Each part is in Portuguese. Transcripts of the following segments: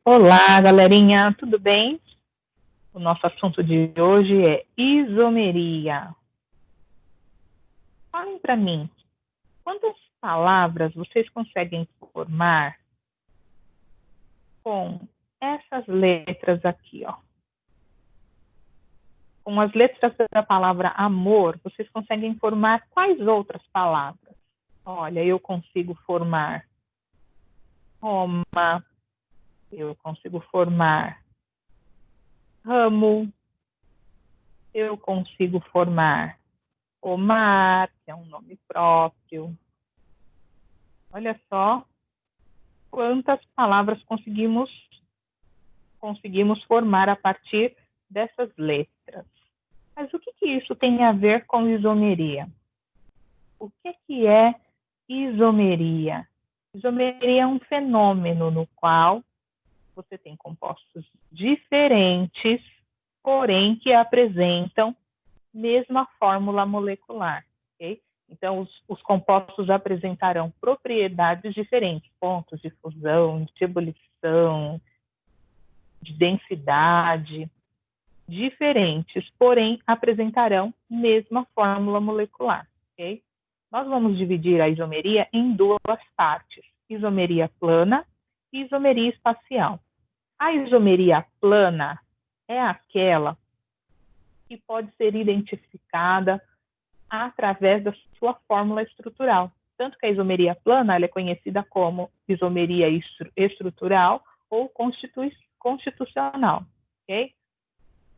Olá, galerinha, tudo bem? O nosso assunto de hoje é isomeria. Falem para mim, quantas palavras vocês conseguem formar com essas letras aqui, ó? Com as letras da palavra amor, vocês conseguem formar quais outras palavras? Olha, eu consigo formar Roma, eu consigo formar ramo, eu consigo formar Omar, que é um nome próprio. Olha só quantas palavras conseguimos formar a partir dessas letras. Mas o que isso tem a ver com isomeria? O que é isomeria? Isomeria é um fenômeno no qual você tem compostos diferentes, porém que apresentam mesma fórmula molecular, ok? Então, os compostos apresentarão propriedades diferentes, pontos de fusão, de ebulição, de densidade, diferentes, porém apresentarão mesma fórmula molecular, ok? Nós vamos dividir a isomeria em duas partes, isomeria plana e isomeria espacial. A isomeria plana é aquela que pode ser identificada através da sua fórmula estrutural. Tanto que a isomeria plana ela é conhecida como isomeria estrutural ou constitucional, ok?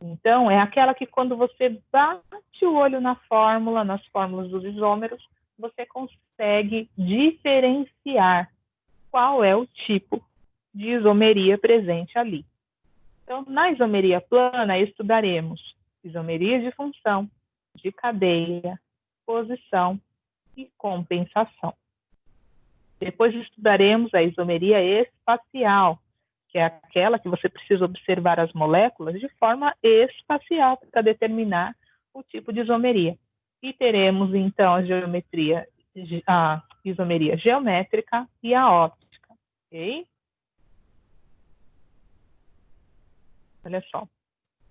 Então, é aquela que quando você bate o olho na fórmula, nas fórmulas dos isômeros, você consegue diferenciar qual é o tipo de isomeria presente ali. Então, na isomeria plana, estudaremos isomeria de função, de cadeia, posição e compensação. Depois estudaremos a isomeria espacial, que é aquela que você precisa observar as moléculas de forma espacial para determinar o tipo de isomeria. E teremos, então, a isomeria geométrica e a óptica. Ok? Olha só.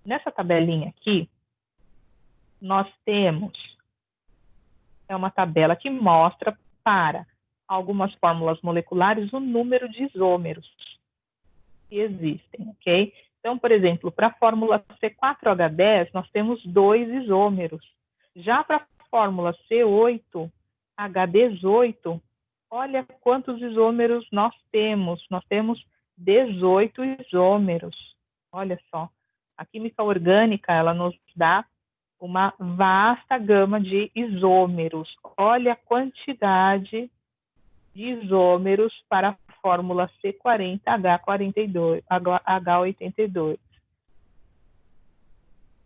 Nessa tabelinha aqui, nós temos uma tabela que mostra para algumas fórmulas moleculares o número de isômeros que existem, ok? Então, por exemplo, para a fórmula C4H10, nós temos 2 isômeros. Já para a fórmula C8H18, olha quantos isômeros nós temos. Nós temos 18 isômeros. Olha só. A química orgânica, ela nos dá uma vasta gama de isômeros. Olha a quantidade de isômeros para a fórmula C40H42, H82.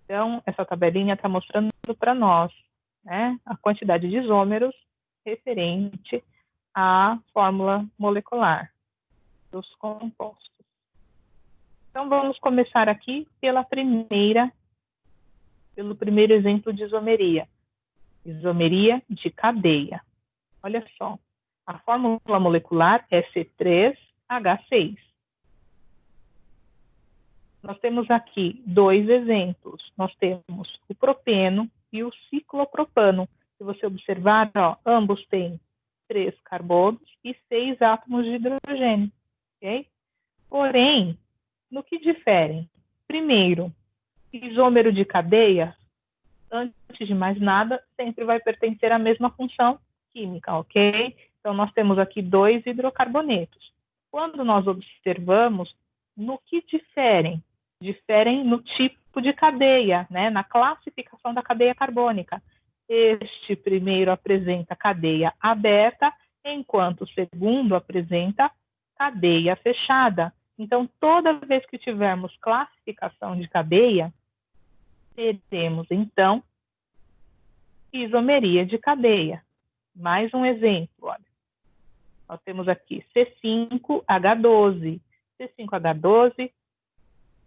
Então, essa tabelinha está mostrando para nós, né, a quantidade de isômeros referente à fórmula molecular dos compostos. Então, vamos começar aqui pelo primeiro exemplo de isomeria. Isomeria de cadeia. Olha só, a fórmula molecular é C3H6. Nós temos aqui 2 exemplos. Nós temos o propeno e o ciclopropano. Se você observar, ó, ambos têm 3 carbonos e 6 átomos de hidrogênio. Okay? Porém, no que diferem? Primeiro, isômero de cadeia, antes de mais nada, sempre vai pertencer à mesma função química, ok? Então, nós temos aqui 2 hidrocarbonetos. Quando nós observamos, no que diferem? Diferem no tipo de cadeia, né? Na classificação da cadeia carbônica. Este primeiro apresenta cadeia aberta, enquanto o segundo apresenta cadeia fechada. Então, toda vez que tivermos classificação de cadeia, teremos, então, isomeria de cadeia. Mais um exemplo, olha. Nós temos aqui C5H12. C5H12,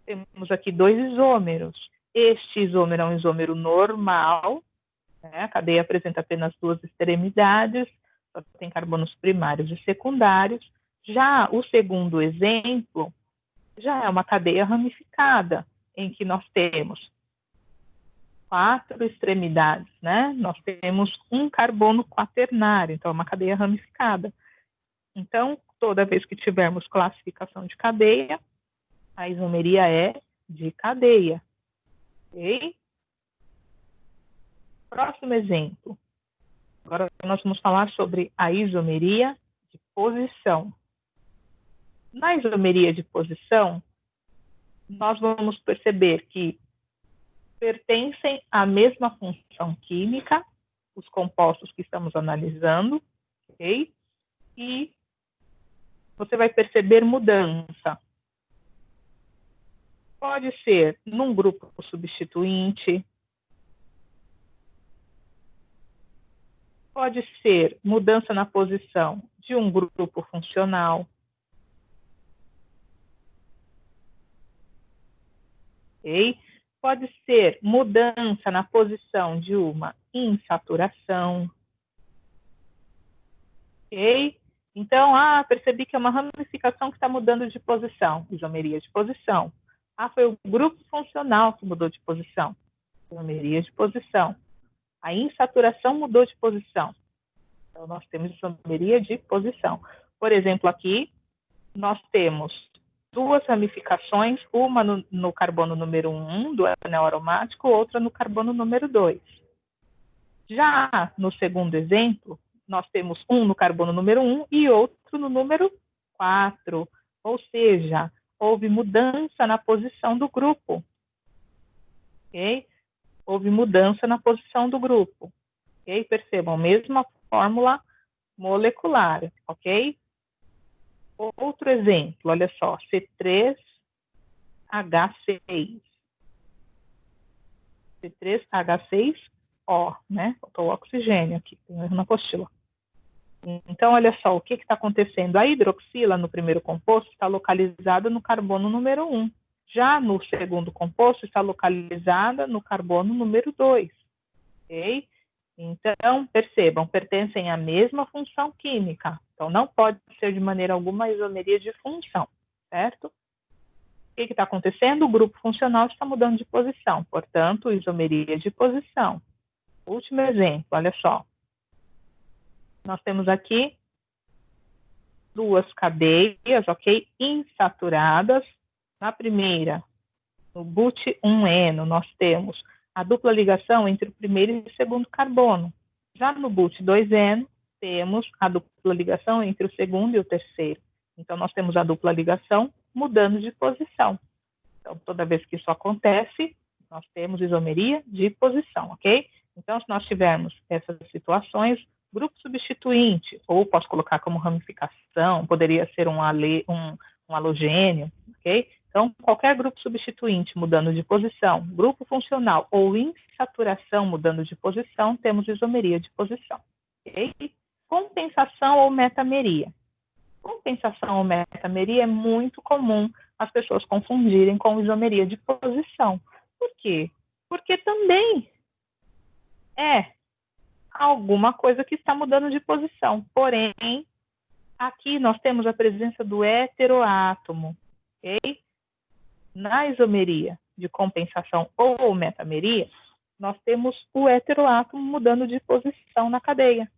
temos aqui 2 isômeros. Este isômero é um isômero normal, né? A cadeia apresenta apenas 2 extremidades, só tem carbonos primários e secundários. Já o segundo exemplo já é uma cadeia ramificada, em que nós temos 4 extremidades, né? Nós temos um carbono quaternário, então é uma cadeia ramificada. Então, toda vez que tivermos classificação de cadeia, a isomeria é de cadeia. Ok? Próximo exemplo. Agora nós vamos falar sobre a isomeria de posição. Na isomeria de posição, nós vamos perceber que pertencem à mesma função química, os compostos que estamos analisando, ok? E você vai perceber mudança. Pode ser num grupo substituinte, pode ser mudança na posição de um grupo funcional, ok? Pode ser mudança na posição de uma insaturação, ok? Então, percebi que é uma ramificação que está mudando de posição, isomeria de posição. Foi o grupo funcional que mudou de posição, isomeria de posição. A insaturação mudou de posição. Então, nós temos isomeria de posição. Por exemplo, aqui, nós temos 2 ramificações, uma no carbono número 1, do anel aromático, outra no carbono número 2. Já no segundo exemplo, nós temos um no carbono número 1 e outro no número 4. Ou seja, houve mudança na posição do grupo. Ok? Houve mudança na posição do grupo. Ok? Percebam, mesma fórmula molecular. Ok? Outro exemplo, olha só, C3H6. C3H6O, né? Faltou o oxigênio aqui, tem um erro na apostila. Então, olha só, o que está acontecendo? A hidroxila, no primeiro composto, está localizada no carbono número 1. Já no segundo composto, está localizada no carbono número 2. Ok? Então, percebam, pertencem à mesma função química. Então, não pode ser de maneira alguma isomeria de função, certo? O que está acontecendo? O grupo funcional está mudando de posição, portanto, isomeria de posição. Último exemplo, olha só. Nós temos aqui 2 cadeias, ok? Insaturadas. Na primeira, no but-1-eno, nós temos a dupla ligação entre o primeiro e o segundo carbono. Já no but-2-eno, temos a dupla ligação entre o segundo e o terceiro. Então, nós temos a dupla ligação mudando de posição. Então, toda vez que isso acontece, nós temos isomeria de posição, ok? Então, se nós tivermos essas situações, grupo substituinte, ou posso colocar como ramificação, poderia ser um halogênio, ok? Então, qualquer grupo substituinte mudando de posição, grupo funcional ou insaturação mudando de posição, temos isomeria de posição, ok? Compensação ou metameria. Compensação ou metameria é muito comum as pessoas confundirem com isomeria de posição. Por quê? Porque também é alguma coisa que está mudando de posição. Porém, aqui nós temos a presença do heteroátomo, ok? Na isomeria de compensação ou metameria, nós temos o heteroátomo mudando de posição na cadeia,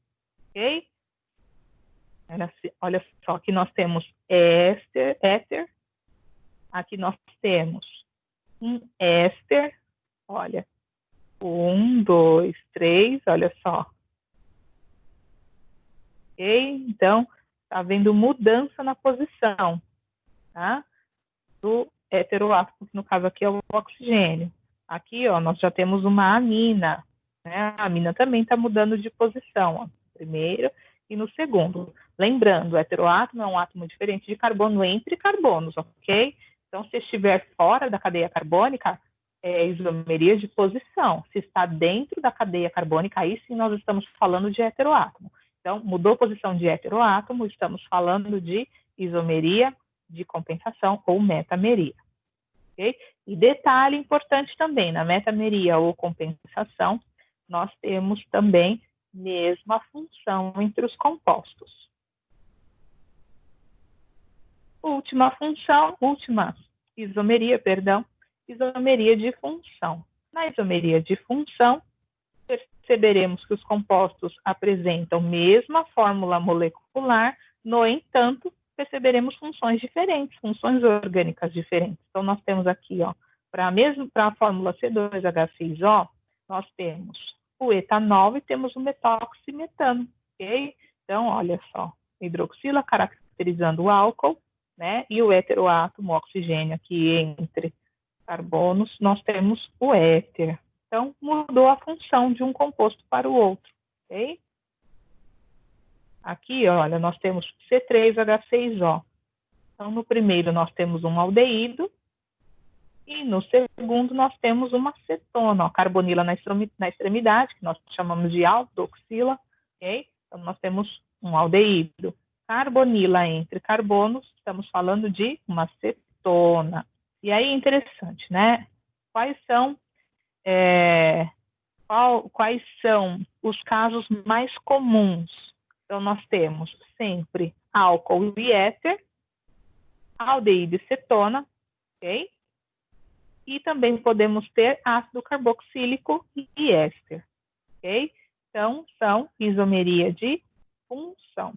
ok? Olha só, aqui nós temos éter, aqui nós temos um éster, olha, 1, 2, 3, olha só. Ok? Então, está havendo mudança na posição, tá? Do heteroátomo, que no caso aqui é o oxigênio. Aqui, ó, nós já temos uma amina, né? A amina também está mudando de posição, ó, no primeiro e no segundo. Lembrando, o heteroátomo é um átomo diferente de carbono entre carbonos, ok? Então, se estiver fora da cadeia carbônica, é isomeria de posição. Se está dentro da cadeia carbônica, aí sim nós estamos falando de heteroátomo. Então, mudou posição de heteroátomo, estamos falando de isomeria de compensação ou metameria. Okay? E detalhe importante também, na metameria ou compensação, nós temos também mesma função entre os compostos. Última função, última isomeria, perdão, isomeria de função. Na isomeria de função, perceberemos que os compostos apresentam a mesma fórmula molecular, no entanto, perceberemos funções diferentes, funções orgânicas diferentes. Então, nós temos aqui, para a fórmula C2H6O, nós temos o etanol e temos o metoximetano, ok? Então, olha só, hidroxila caracterizando o álcool, né? E o heteroátomo, o oxigênio aqui entre carbonos, nós temos o éter. Então, mudou a função de um composto para o outro, ok? Aqui, olha, nós temos C3H6O. Então, no primeiro nós temos um aldeído e no segundo nós temos uma cetona, carbonila na extremidade, que nós chamamos de aldoxila, ok? Então, nós temos um aldeído. Carbonila entre carbonos, estamos falando de uma cetona. E aí, interessante, né? Quais são os casos mais comuns? Então, nós temos sempre álcool e éter, aldeído e cetona, ok? E também podemos ter ácido carboxílico e éster, ok? Então, são isomeria de função.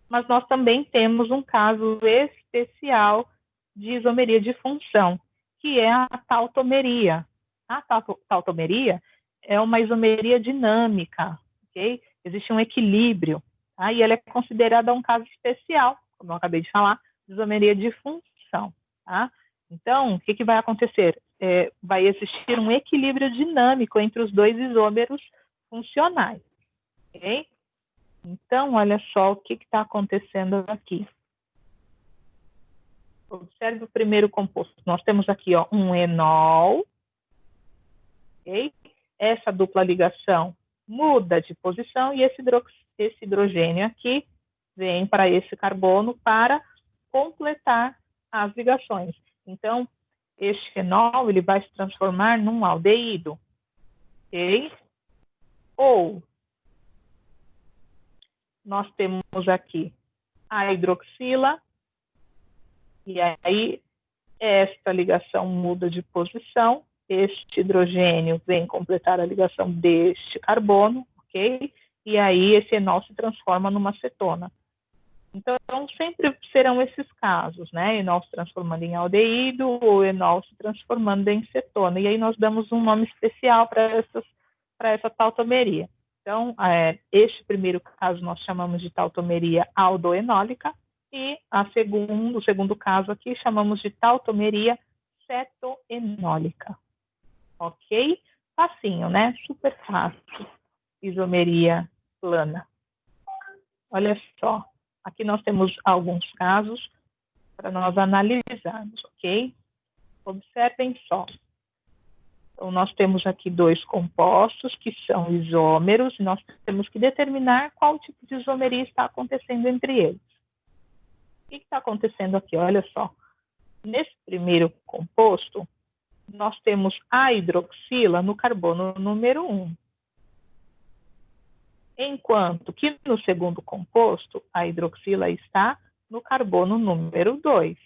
Mas nós também temos um caso especial de isomeria de função, que é a tautomeria. A tautomeria é uma isomeria dinâmica, ok? Existe um equilíbrio, tá? E ela é considerada um caso especial, como eu acabei de falar, de isomeria de função, tá? Então, o que vai acontecer? Vai existir um equilíbrio dinâmico entre os dois isômeros funcionais, ok? Então, olha só o que está acontecendo aqui. Observe o primeiro composto. Nós temos aqui um enol, ok? Essa dupla ligação muda de posição e esse hidrogênio aqui vem para esse carbono para completar as ligações. Então, este enol ele vai se transformar num aldeído, ok? Ou nós temos aqui a hidroxila, e aí esta ligação muda de posição, este hidrogênio vem completar a ligação deste carbono, ok? E aí esse enol se transforma numa cetona. Então, sempre serão esses casos, né? Enol se transformando em aldeído ou enol se transformando em cetona. E aí nós damos um nome especial para essa tautomeria. Então, este primeiro caso nós chamamos de tautomeria aldoenólica e o segundo caso aqui chamamos de tautomeria cetoenólica. Ok? Facinho, né? Super fácil. Isomeria plana. Olha só. Aqui nós temos alguns casos para nós analisarmos, ok? Observem só. Então, nós temos aqui dois compostos que são isômeros e nós temos que determinar qual tipo de isomeria está acontecendo entre eles. O que está acontecendo aqui? Olha só. Nesse primeiro composto, nós temos a hidroxila no carbono número 1. Enquanto que no segundo composto, a hidroxila está no carbono número 2.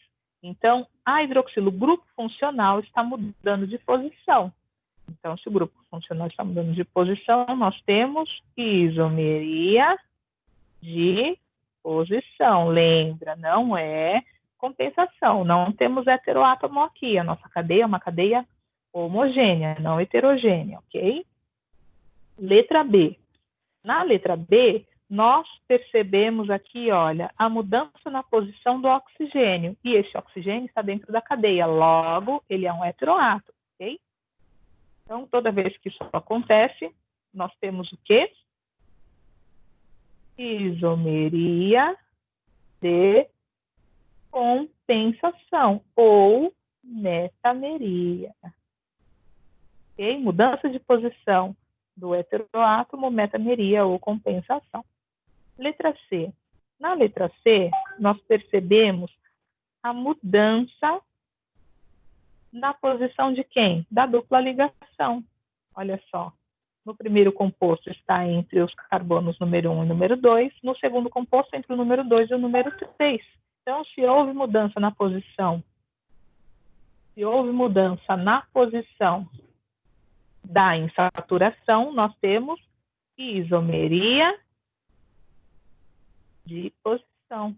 Então, a hidroxila, o grupo funcional, está mudando de posição. Então, se o grupo funcional está mudando de posição, nós temos isomeria de posição. Lembra, não é compensação. Não temos heteroátomo aqui. A nossa cadeia é uma cadeia homogênea, não heterogênea, ok? Letra B. Na letra B, nós percebemos aqui, olha, a mudança na posição do oxigênio. E esse oxigênio está dentro da cadeia. Logo, ele é um heteroátomo, ok? Então, toda vez que isso acontece, nós temos o quê? Isomeria de compensação ou metameria. Ok? Mudança de posição do heteroátomo, metameria ou compensação. Letra C. Na letra C, nós percebemos a mudança na posição de quem? Da dupla ligação. Olha só. No primeiro composto está entre os carbonos número 1 e número 2. No segundo composto, entre o número 2 e o número 3. Então, se houve mudança na posição Se houve mudança na posição da insaturação, nós temos isomeria de posição.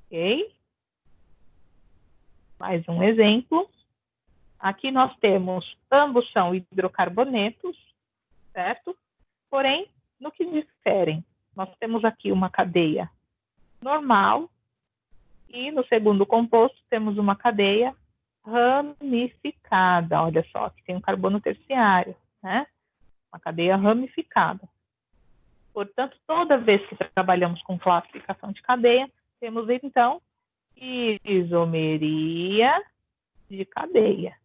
Ok? Mais um exemplo. Aqui nós temos, ambos são hidrocarbonetos, certo? Porém, no que diferem? Nós temos aqui uma cadeia normal e no segundo composto temos uma cadeia ramificada. Olha só, aqui tem um carbono terciário, né? Uma cadeia ramificada. Portanto, toda vez que trabalhamos com classificação de cadeia, temos então isomeria de cadeia.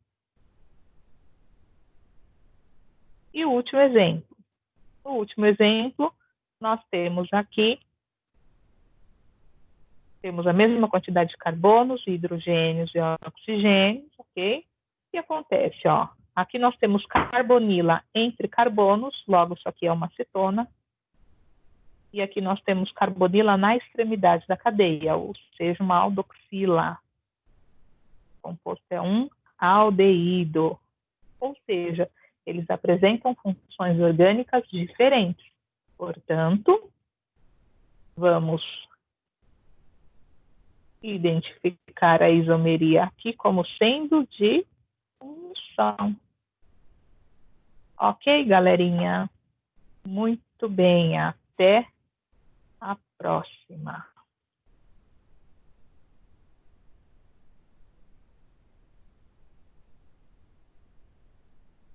E o último exemplo. No último exemplo, nós temos aqui, temos a mesma quantidade de carbonos, hidrogênios e oxigênios, ok? O que acontece, ó? Aqui nós temos carbonila entre carbonos, logo isso aqui é uma cetona. E aqui nós temos carbonila na extremidade da cadeia, ou seja, uma aldoxila. O composto é um aldeído, ou seja, eles apresentam funções orgânicas diferentes. Portanto, vamos identificar a isomeria aqui como sendo de função. Ok, galerinha? Muito bem, até a próxima.